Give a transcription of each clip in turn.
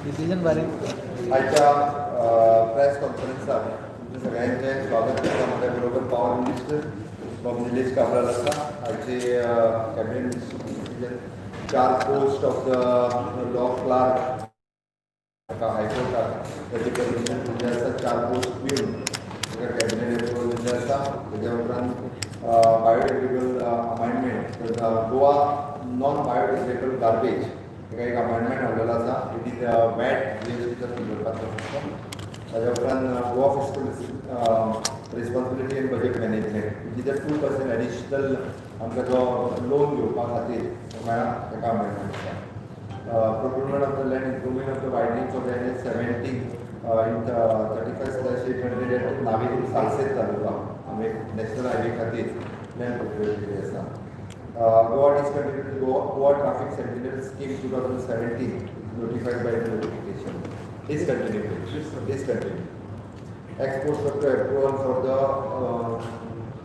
Decision बारे आजच्या press कॉन्फरन्सात तुमच्या सगळ्यांचे स्वागत करता माझ्या बरोबर पॉवर मिनिस्टर बाबू निलेश काब्राल आसा. आजचे cabinet decision 4 post of the law clerk हायकोर्टात त्याचे परमिशन दिल्ले आसा. 4 पोस्ट घेऊन कॅबिनेट अप्रुवल दिल्ले आसा. त्याच्या उपरांत biodegradable amendment Goa non biodegradable garbage एक अमेंडमेंट हाडलेलो आसा. इट इज वॅट जीएसटीच्या संदर्भात आसा. ताच्या उपरांत Goa fiscal responsibility end budget management it is 2% additional आमकां जो लोन घेवपा खातीर मेळ्ळा ताका अमेंडमेंट आसा. Procurement of the land, improvement of the widening of the NH-17 in 35/800 at Navin Salset तालुका आमी नॅशनल हायवे खातीर लँड प्रोक्युअर केली आसा. Goa discontinued Goa Traffic Sentinel Scheme 2017 notified by notification. Discontinued. Export sector approval for the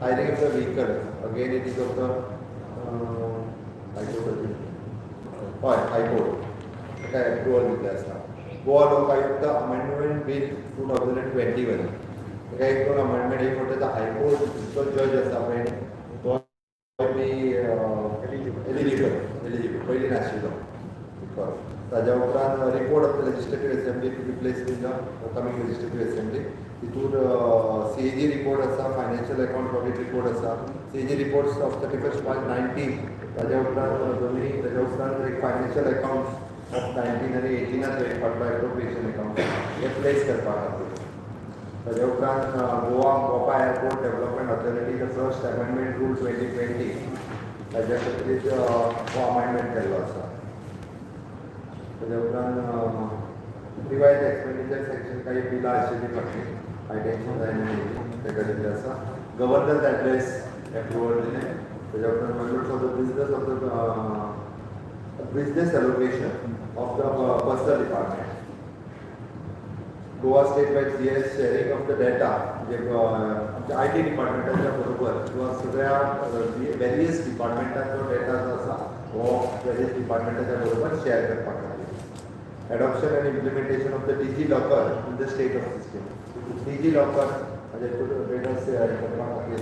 hiring of the vehicle. Again, it is of the High Court. Okay, approval दिल्ले आसा. गोवा लोकायुक्त amendment bill 2021. Okay, एक दोन amendment एक म्हणटा high court जो जज आसा पळय तो एलिजिबल पयलीं नाशिल्लो. ताज्या उपरांत report of the legislative assembly to be placed in the coming legislative assembly. तितूर सीएजी रिपोर्ट आसा, फायनान्शियल अकाउंट ऑडिट रिपोर्ट आसा, सीएजी रिपोर्ट्स ऑफ 31 March 19. ताज्या उपरांत दोन्ही ताज्या उपरांत एक फायनान्शियल अकाउंट ऑफ 19 आनी 18 एक फाटलो एप्रोप्रिएशन अकाउंट हे प्लेस करपा खातीर. ताज्या उपरांत गोवा मोपा airport development authority the first amendment rule 2020 ताज्या खातीर हो अमेंडमेंट केल्लो आसा. ताज्या उपरांत रिवायज एक्सपेंडिचर सेक्शन काही बिलां आशिल्लीं फाटलीं हायटेन्शन जायना ताका दिल्लें आसा. गव्हर्नर एड्रेस एप्रुवल दिलें. ताज्या उपरांत members of the business allocation of the personnel department. Goa state wise GS sharing of the data म्हणजे आमच्या IT डिपार्टमेंटाच्या बरोबर किंवा सगळ्या वेरियस डिपार्टमेंटाचो डेटा जो आसा हो वेरियस डिपार्टमेंटाच्या बरोबर शेअर करपा खातीर. Adoption and implementation of the DG Locker in the state of system. DG Locker म्हणजे डेटा शेअर करपा खातीर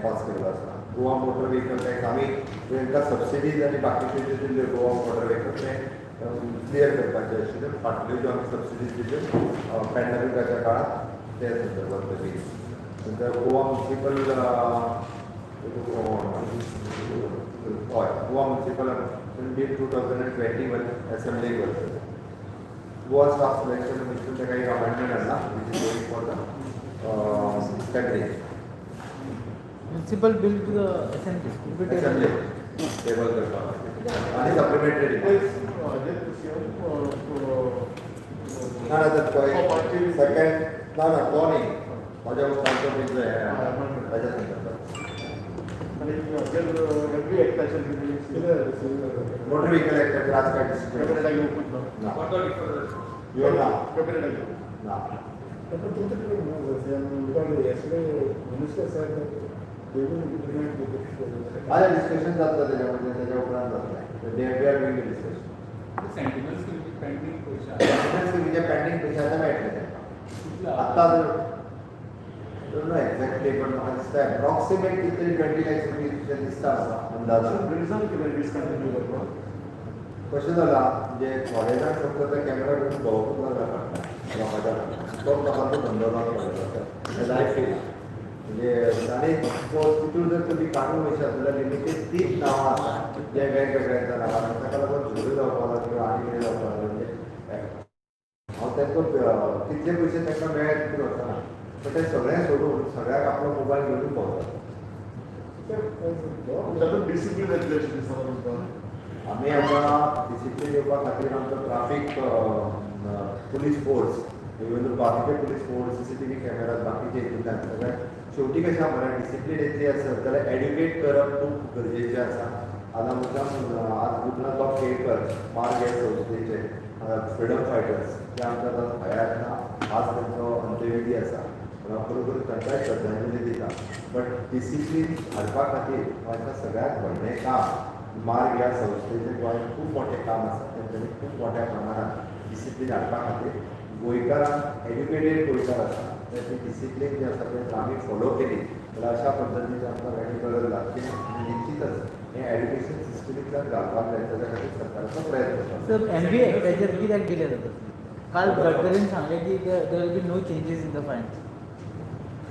पास केल्लो आसा. गोवा मोटर व्हेकल टॅक्स आमी तांकां सबसिडीज आनी बाकीच्यो ज्यो दिल्ल्यो गोवा मोटर व्हेकल तें क्लियर करपाचें आशिल्लें. फाटल्यो ज्यो आमी सबसिडीज दिल्ल्यो पॅन्डेमिकाच्या काळात ते संदर्भात दिली. नंतर Goa municipal Goa municipal bill 2021 assembly करता. गोवा स्टाफ सिलेक्शन कमिशन ताका एक अमेंडमेंट हाडला which is going for the cabinet. Municipal bill to the assembly table करता आणि सप्लिमेंटरी रिपोर्ट ना सेकंड ना तो नाही माझ्या तांचो बिल जो आहे ताच्या संदर्भात मोटर व्हेकल ऍक्ट राजकारण माझ्या डिस्कशन जाता त्याच्यामध्ये त्याच्या उपरांत जातले डिस्कशन पेंडिंग पैसे आता मेळटले आत्ता नो एक्झॅक्टली पण म्हाका दिसता अप्रॉक्सिमेट कितली 20 लाख रुपीज दिसता अंदाज. कशें जाला म्हणजे थोडे जाण फक्त ते कॅमेरा घेवन भोंवपूच लागला लोकांच्या तो लोकांचो धंदो लागलो लायफ म्हणजे आनी तितून जर तुमी काडून वयशात जाल्यार लिमिटेड 3 नांवां आसा जे वेगवेगळ्या नांवां ताका लागून झुरो जावपा लागलो किंवा आनी कितें जावपा लागलो म्हणजे हांव तांकां कितले पयशे तांकां मेळ्ळे तितून वचना पण ते सगळें सोडून सगळ्याक आपलो मोबायल घेवन भोंवतात. आमी आतां डिसिप्लीन येवपा खातीर आमचो ट्राफीक पुलीस फोर्स इवन बाकीचे पुलीस फोर्स CCTV कॅमेराज बाकीचे हितूंतल्यान सगळ्याक शेवटी कशें आसा मरे डिसिप्लीन येतली आसत जाल्यार एड्युकेट करप खूब गरजेचें आसा. आतां मुद्दाम आज गुजरात बाब केळकर मार्ग हे संस्थेचे फ्रिडम फायटर्स ते आमच्या आतां भयाक ना आज तांचो अंत्यविधी आसा. बरोबर तांकांय श्रद्धांजली दिता. बट डिसिप्लीन हाडपा खातीर आमकां सगळ्यात व्हडलें काम मार्ग ह्या संस्थेचे गोंयांत खूब मोठें काम आसा तेंच्यांनी खूब मोठ्या प्रमाणात डिसिप्लीन हाडपा खातीर गोंयकारांक एड्युकेटेड गोंयकार आसा ती डिसिप्लीन जी आसा पळय आमी फॉलो केली जाल्यार अशा पद्दतीन आमकां वेगळी गरज लागची आनी निश्चितच हें एड्युकेशन सिस्टमींतल्यान घालपाक जाय ताच्या खातीर सरकाराचो प्रयत्न आसा. सर MBA त्याच्यात कित्याक दिले जातात काल गडकरीन सांगले की there will be no changes in the finance.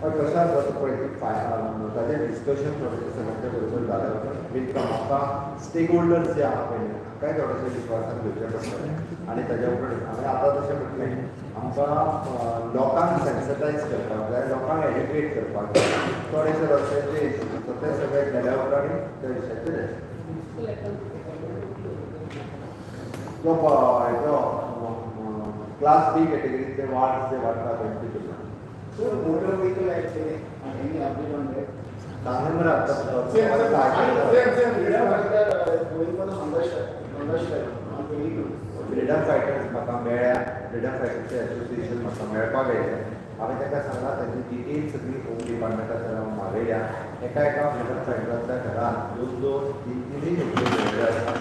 पण कशें जाता पळय ती ताजें डिस्कशन थोडें सगळ्यांच्या बरोबर जालें वता विथ म्हाका स्टेक होल्डर्स जे आहा पळय तांकांय थोडेशें विश्वासान घेवचें पडटलें आनी ताज्या उपरांत हांवें आतां तशें म्हटलें आमकां लोकांक सेन्सिटायज करपाक जाय लोकांक एड्युकेट करपाक जाय थोडेशे रस्त्याचे इश्यू ते सगळे गेल्या उपरांत त्या विशयाचेर जो हेचो क्लास बी कॅटेगरीचे वार्ड्स जे वाडटा पळय So, motor vehicle actually, any update on that? सांगून मरे आतां Same, freedom fighter going for the Honda strike on 22. Freedom fighters म्हाका मेळ्ळ्या फ्रिडम फायटर्सचे एसोसिएशन म्हाका मेळपाक येयलें हांवें ताका सांगलां ताची डिटेल सगळी होम डिपार्टमेंटाचेर हांव मागयल्या एका फ्रिडम फायटराच्या घरांत दोन तीन नोकरी मेळ्ळ्यो आसा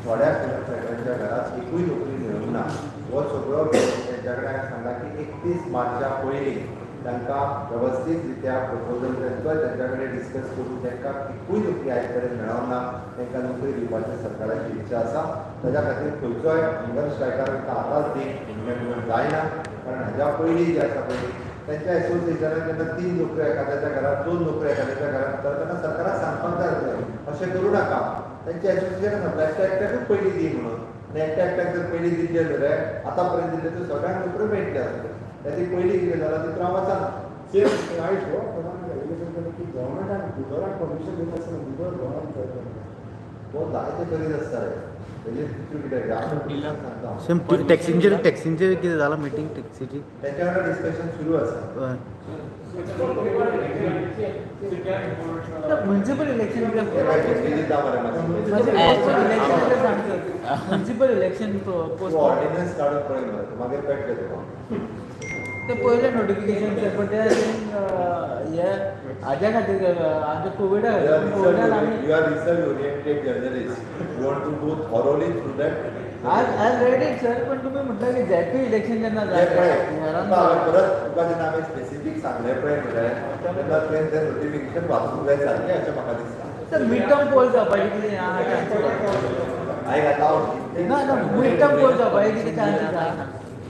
थोड्या फ्रिडम फायटरांच्या घरांत एकूय नोकरी मेळूंक ना हो सगळो तेंच्या कडेन सांगला की 31 मार्चा पयलीं तांकां वेवस्थीत रित्या प्रपोजल तेंचोय तेंच्या कडेन डिस्कस करून तांकां एकूय नोकरी आयज पर्यंत मेळोंक ना तांकां नोकरी दिवपाची सरकाराची इच्छा आसा ताच्या खातीर खंयचोय हंगर स्ट्रायकार आतांच दी म्हणून जायना कारण हाज्या पयलीं जे आसा पळय त्यांच्या एसोसिएशनान जेन्ना 3 नोकऱ्यो एखाद्याच्या घरात 2 नोकऱ्यो एखाद्याच्या घरात तेन्ना सरकाराक सांगपाक जाय आसलें अशें करूं नाका तेंच्या एसोसिएशनान सांगता एकट्याकूच पयलीं दी म्हणून आनी एकट्याक जर पयलीं दिल्ले जाल्यार आतां पर्यंत दिल्ले तर सगळ्यांक नोकऱ्यो मेळटल्यो आसल्यो त्याची पहिली कितें जालां ती हांव वचना Same, I saw, but I'm available to government and Google and permission देत असताना Google government करतात. तो जायते करीत आसता रे तेजे तितून कितें आमी सांगता सेम टॅक्सींचेर कितें जालां मिटींग टॅक्सीची तेच्या वांगडा डिस्कशन सुरू आसा म्युन्सिपल इलेक्शन ते काय कितें दिता मरे म्युन्सिपल इलेक्शन तूं पोस्ट ऑर्डिनन्स काडून पळय मरे मागीर कळटलें तुका ते पयले नोटिफिकेशन पण ते हे हाज्या खातीर आमच्या कोविडान आमी You are research oriented journalist. You want to go thoroughly through that. आज रेड इट सर पण तुम्ही म्हटलं की झॅपी इलेक्शन जेन्ना हे पळय जालें तुका हांवें परत तुका जेन्ना हांवें स्पेसिफीक सांगलें पळय मरे तेन्ना तुवें तें नोटिफिकेशन वाचूंक जाय सारकें अशें म्हाका दिसता सर मिड टर्म पोल जावपाची कितें आहा चान्सीस हांवें आतां हांव ना ना मिड टर्म पोल जावपाची कितें चान्सीस आहा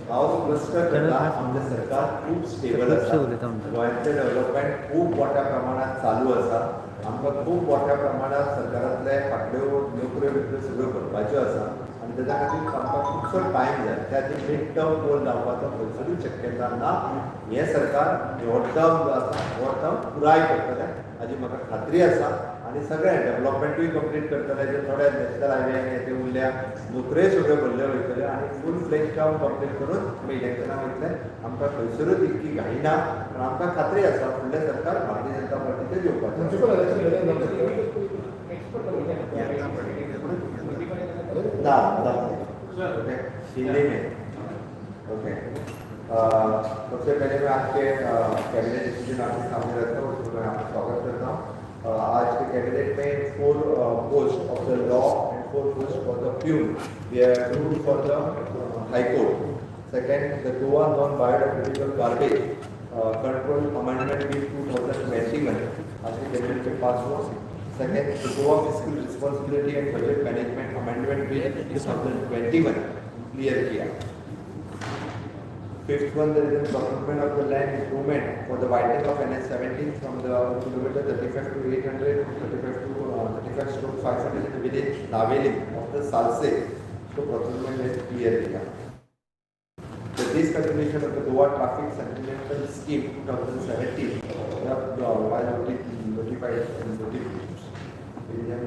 हांव स्पश्ट करता आमचें सरकार खूब स्टेबल आसा गोंयांचें डेव्हलपमेंट खूब मोठ्या प्रमाणात चालू आसा आमकां खूब मोठ्या प्रमाणात सरकारांतले फाटल्यो नोकऱ्यो बिकऱ्यो सगळ्यो करपाच्यो आसा आनी तेच्या खातीर आमकां खुबसो टायम जाय त्या खातीर मिड टर्म गोल जावपाचो खंयसरूच शक्यता ना हें सरकार हो टर्म जो आसा हो टर्म पुराय करतलें हाची म्हाका खात्री आसा आनी सगळें डेव्हलपमेंटूय कंप्लीट करतले जे थोडे नॅशनल हायवे ते उरल्या नोकऱ्यो सगळ्यो भरल्यो वयतल्यो आनी फूल फ्लेज टर्म कंप्लीट करून आमी इलेक्शनाक वयतले आमकां खंयसरूच इतकी घाई ना कारण आमकां खात्री आसा फुडलें सरकार भारतीय जनता पार्टीचें येवपाचें Municipal election मध्ये नंतर ना ओके हिंदी में ओके सबसे पहले मैं आपके कैबिनेट डिसीजन आपके सामने रखता हूँ उसमें मैं आपका स्वागत करता हूँ आज के कैबिनेट में 4 post of the law and 4 post for the peon we are approved for the high court second the Goa non biodegradable garbage control amendment bill 2021 आज के कैबिनेट में पास हुआ second the Goa fiscal responsibility and budget management amendment bill 2021 clear किया Fifth one, there is a procurement of the land improvement for the widening of NH 17 from the kilometer 35 to 800, 35 to 35 to 500 in the village Naveli of the Salse. So procurement is clear here. The discontinuation of the Goa Traffic Sentimental Scheme 2017, while notified and notified. Then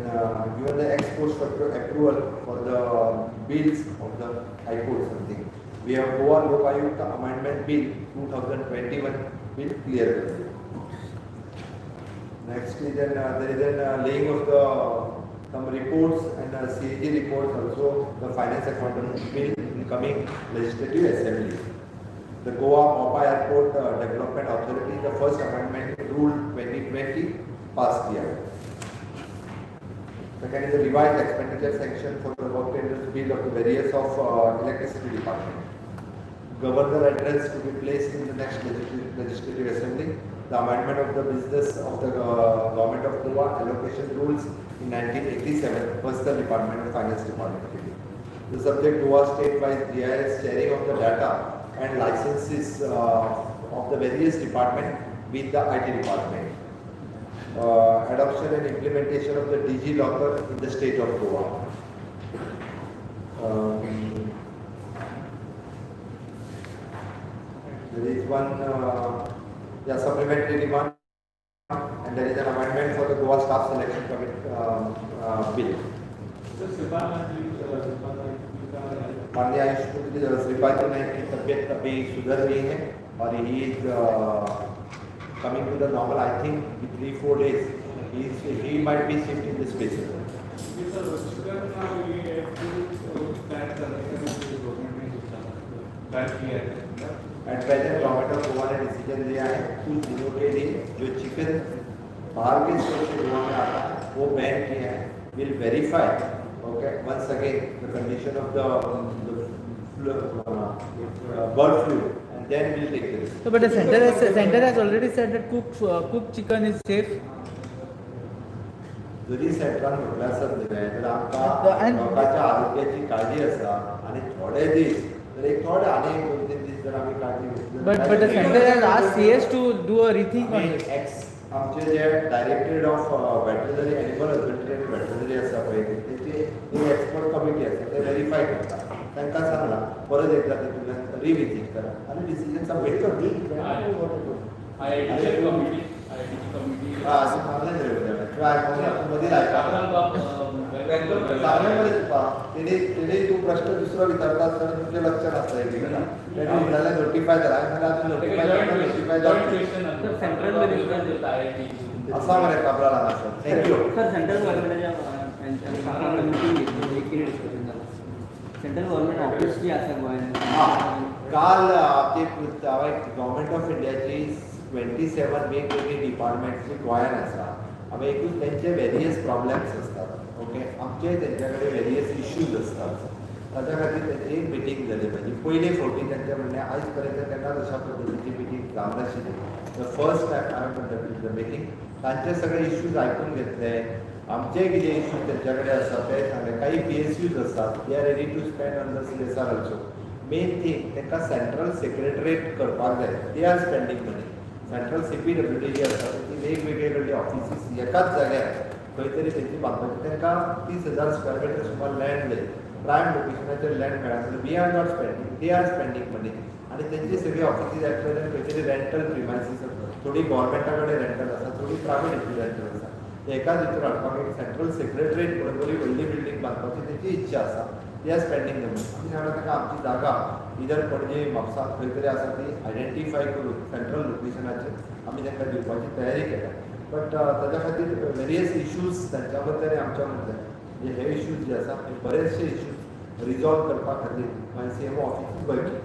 given the ex post facto approval for the bills of the High Court something. We have Goa Lok Ayukta Amendment Bill 2021 bill clear. Next is then there is then laying of the some reports and CAG reports also the finance accountant bill in coming legislative assembly. The Goa Mopa Airport Development Authority the first amendment rule 2020 passed here. Second is the revised expenditure sanction for the work tenders bill of the various of electricity department. Governor address to be placed in the next legislative assembly. The amendment of the business of the government of Goa allocation rules in 1987 Personal Department and Finance Department. The subject Goa state-wise GIS sharing of the data and licenses of the various department with the IT department. Adoption and implementation of the DigiLocker in the state of Goa. There is one supplementary demand, and there is an amendment for the Goa Staff Selection Committee bill. माननीय आयुष मंत्री श्रीपाद जी की तबीयत अभी सुधर रही है और he is coming to the normal. I think in 3-4 days he might be shift in this space. At present government of Goa ने डिसीजन लिया है कुछ दिनों के लिए जो चिकन बाहर के स्टोर से गोवा में आता है वो बैन किया है. Will verify once again the condition of the bird flu and then we'll take the risk. So, but the center has already said that cooked chicken is safe. जरी सेंट्रान म्हटल्यार sir तर आमकां लोकांच्या आरोग्याची काळजी आसा आणि थोडे दीस तर एक थोडे आनी 2-3 दीस जर आमी काळजी घेतली. But the center has asked CS to do a rethink on it. आमचे जे directorate of veterinary animal husbandry आनी वेटरनरी आसा पळय तेची एक एक्सपर्ट कमिटी आसा ते व्हेरीफाय करता. तांकां सांगला परत एकदा तेतूंतल्यान रिविजीट करा आनी डिसिजन सबमीट करता. तू प्रश्न दुसरो विचारता आसतना तुमचें लक्ष नासता एक एकदा नोटिफाय करा असा मरे काबराला आसा. Thank you sir. सेंट्रल गव्हर्नमेंटच्या सेंट्रल गव्हर्नमेंट ऑफिस जी आसा गोंयांत काल ते गव्हर्मेंट ऑफ इंडियाची 27 वेगवेगळी डिपार्टमेंट्सची गोंयांत आसा. हांवें एकूच तेंचे वेरियस प्रॉब्लेम्स आसतात. ओके आमचे तेंच्या कडेन वेरियस इश्यूज आसतात. ताच्या खातीर तेंची एक मिटींग जाली म्हजी पयले फावटी तेंचें म्हणलें आयज पर्यंत केन्नाच अशा पद्दतीची मिटींग जावनाशिल्ली. द फर्स्ट टायम हांवें कंडक्टेड द मिटींग. तांचे सगळे इश्यूज आयकून घेतले. आमचे कितें इश्यूज तेंच्या कडेन आसा ते सांगले. काही PSUs आसात they are ready to spend on the CSR also. Main thing तांकां सेंट्रल सेक्रेटरेट करपाक जाय. They are spending money. Central CPWD जी आसा ती वेगवेगळे कडले ऑफिसीस एकाच जाग्यार खंय तरी तेंची बांदपाची. तांकां 30,000 स्क्वेअर मिटर सुमार लँड जाय. प्रायम लोकेशनाचेर लँड मेळना. We are not spending they are spending money. आनी तेंची सगळी ऑफिसीस आसले खंय तरी रेंटल प्रिमायसीस आसा. थोडी गव्हर्मेंटा कडेन रेंटल आसा थोडी प्रायवेट रेंटल आसा. एकाच हितून हाडपाक एक सेंट्रल सेक्रेटरेट म्हणून बरी व्हडली बिल्डींग बांदपाची तेंची इच्छा आसा. दे आर स्पेंडींग द मनी. आमी सांगला ताका आमची जागा इधर पणजे म्हापसा खंय तरी आसा ती आयडेंटिफाय करून सेंट्रल लोकेशनाचेर आमी तांकां दिवपाची तयारी केल्या. बट ताच्या खातीर वेरियस इश्यूज तांच्या बद्दल आनी आमच्या बद्दल हे इश्यूज जे आसा ते बरेचशे इश्यूज रिजॉल्व करपा खातीर CMO ऑफिस बळकी